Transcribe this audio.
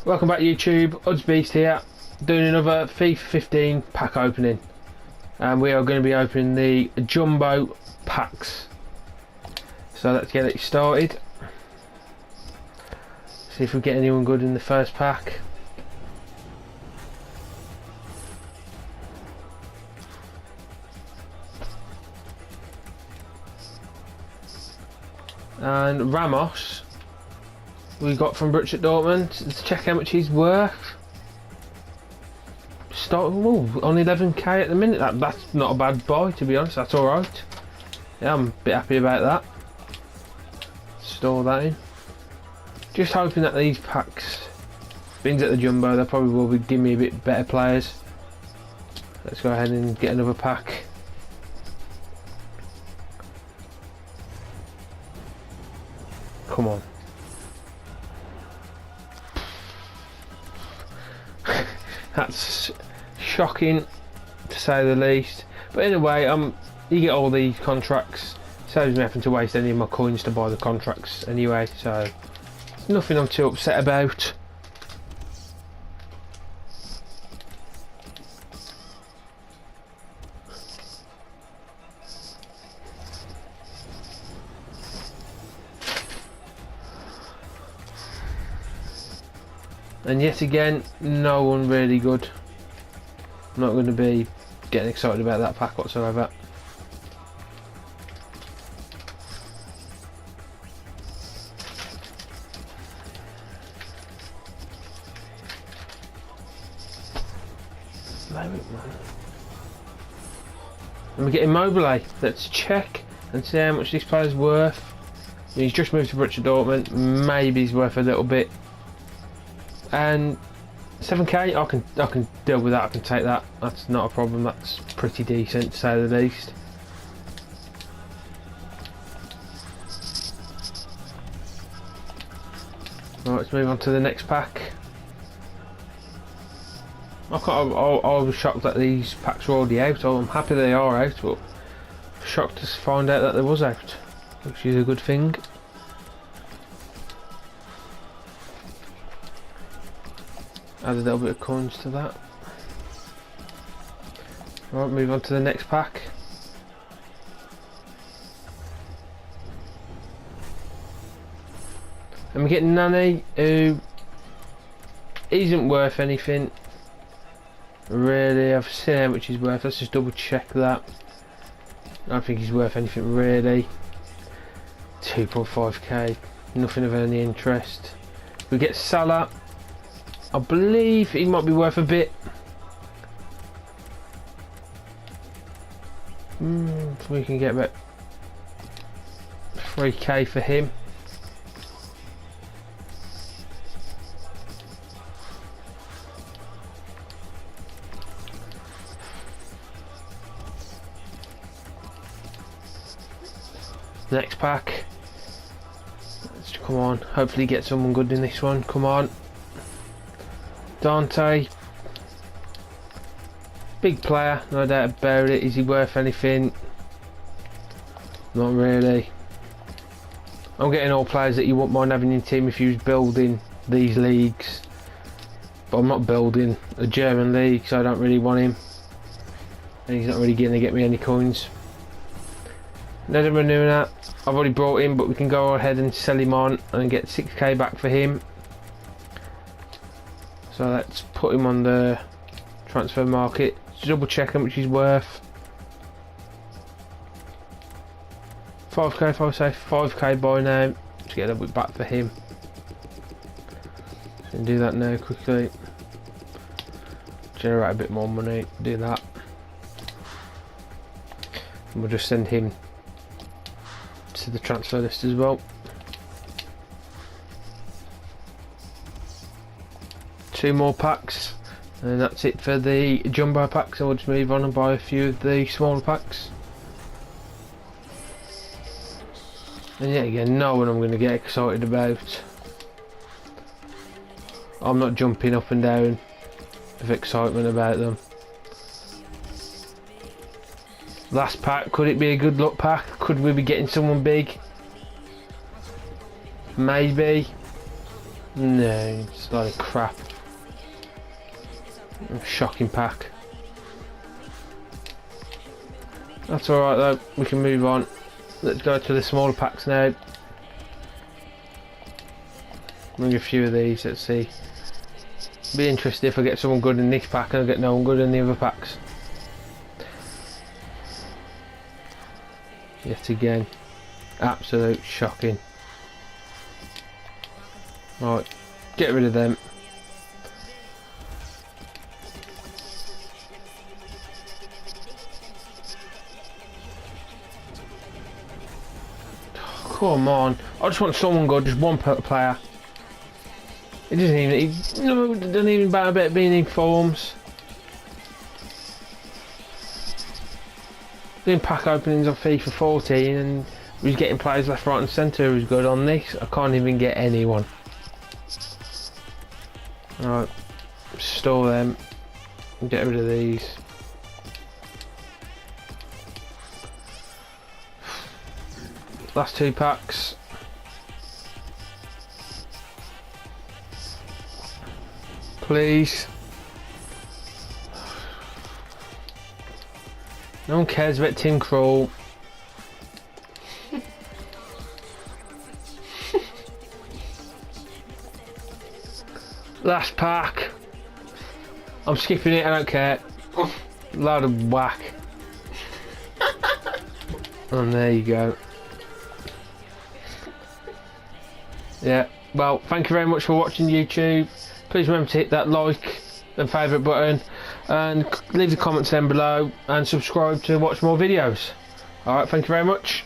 Welcome back YouTube, Beast here, doing another FIFA 15 pack opening. And we are going to be opening the jumbo packs. So let's get it started. See if we get anyone good in the first pack. And Ramos we got from Borussia Dortmund. Let's check how much he's worth. Starting on 11k at the minute. That's not a bad buy, to be honest. That's alright. Yeah, I'm a bit happy about that. Store that in. Just hoping that these packs, being at the jumbo, they probably will be giving me a bit better players. Let's go ahead and get another pack. Come on. That's shocking, to say the least. But anyway, you get all these contracts. Saves me having to waste any of my coins to buy the contracts anyway, so nothing I'm too upset about. And yet again, no one really good. I'm not going to be getting excited about that pack whatsoever. And we get Immobile. Let's check and see how much this player's worth. He's just moved to Borussia Dortmund. Maybe he's worth a little bit. And 7k, I can deal with that. I can take that. That's not a problem. That's pretty decent, to say the least. Right, let's move on to the next pack. I was shocked that these packs were already out. I'm happy they are out, but shocked to find out that they was out, which is a good thing. Add a little bit of coins to that. Right, move on to the next pack. And we get Nani, who isn't worth anything. Really, I've seen how much he's worth. Let's just double check that. I don't think he's worth anything really. 2.5k, nothing of any interest. We get Salah. I believe he might be worth a bit. We can get about 3k for him. Next pack. Let's come on. Hopefully get someone good in this one. Come on. Dante, big player, no doubt about it. Is he worth anything? Not really. I'm getting all players that you wouldn't mind having in your team if you was building these leagues, but I'm not building a German league, so I don't really want him, and he's not really going to get me any coins. Nedermanuna, I've already brought him, but we can go ahead and sell him on and get 6k back for him. So let's put him on the transfer market. Double check how much he's worth. 5k, if I say 5k buy now, to get a little bit back for him. So do that now quickly. Generate a bit more money, do that. And we'll just send him to the transfer list as well. 2 more packs, and that's it for the jumbo packs. So we'll just move on and buy a few of the smaller packs. And yet again, no one I'm going to get excited about. I'm not jumping up and down of excitement about them. Last pack, could it be a good luck pack? Could we be getting someone big? Maybe. No, it's a load of crap. Shocking pack. That's alright though, we can move on. Let's go to the smaller packs now. Maybe a few of these, let's see. Be interested if I get someone good in this pack and I get no one good in the other packs. Yet again, absolute shocking. Right, get rid of them. Come on, I just want someone good, just one player. It doesn't even, it doesn't even matter about being in forms. Doing pack openings on FIFA 14 and we're getting players left, right and centre who's good. On this, I can't even get anyone. Alright, store them, get rid of these. Last two packs. Please. No one cares about Tim Krul. Last pack. I'm skipping it, I don't care. Load of whack. And there you go. Yeah, well, thank you very much for watching YouTube. Please remember to hit that like and favourite button and leave the comments down below and subscribe to watch more videos. Alright, thank you very much.